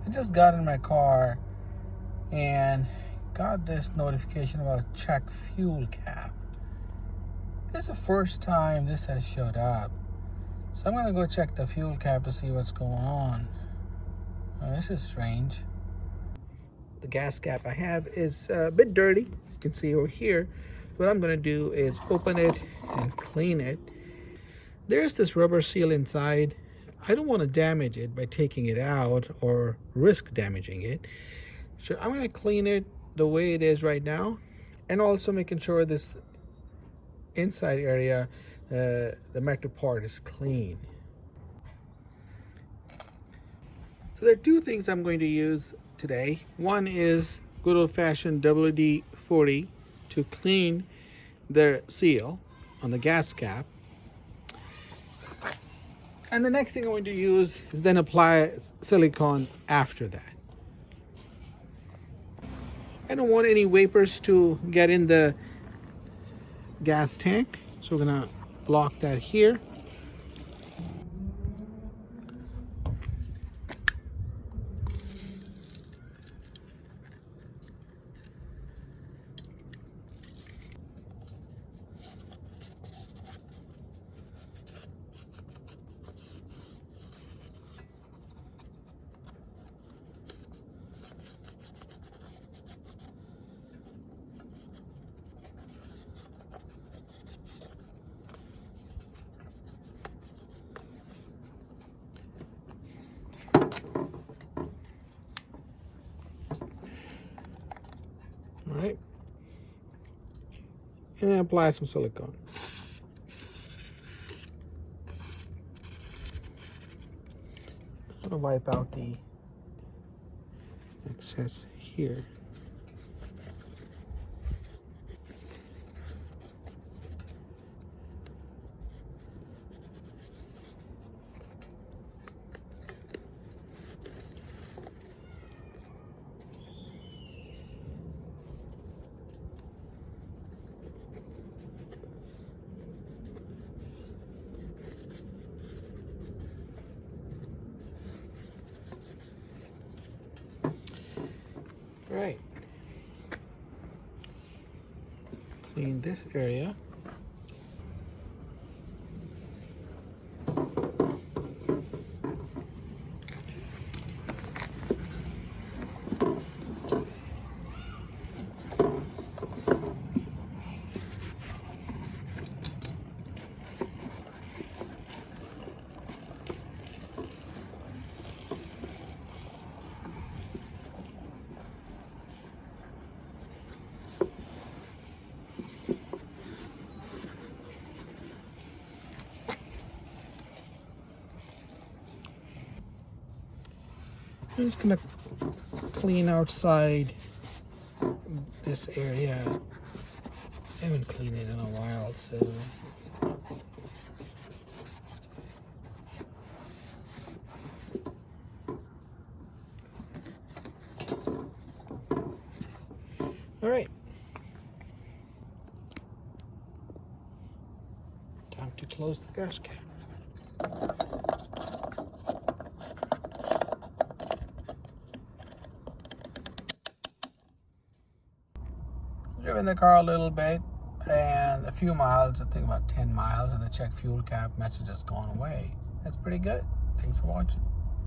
I just got in my car and got this notification about check fuel cap. This is the first time this has showed up. So I'm gonna go check the fuel cap to see what's going on. Oh, this is strange. The gas cap I have is a bit dirty. You can see over here. What I'm gonna do is open it and clean it. There's this rubber seal inside. I don't want to damage it by taking it out or risk damaging it. So I'm going to clean it the way it is right now, and also making sure this inside area, the metal part, is clean. So there are two things I'm going to use today. One is good old-fashioned WD-40 to clean the seal on the gas cap. And the next thing I'm going to use is then apply silicone after that. I don't want any vapors to get in the gas tank, so we're gonna block that here. All right, and apply some silicone. I'm gonna wipe out the excess here. Right. Clean this area. I'm just gonna clean outside this area. I haven't cleaned it in a while, so all right. Time to close the gas cap. Driven the car a little bit and a few miles, I think about 10 miles, and the check fuel cap message has gone away. That's pretty good. Thanks for watching.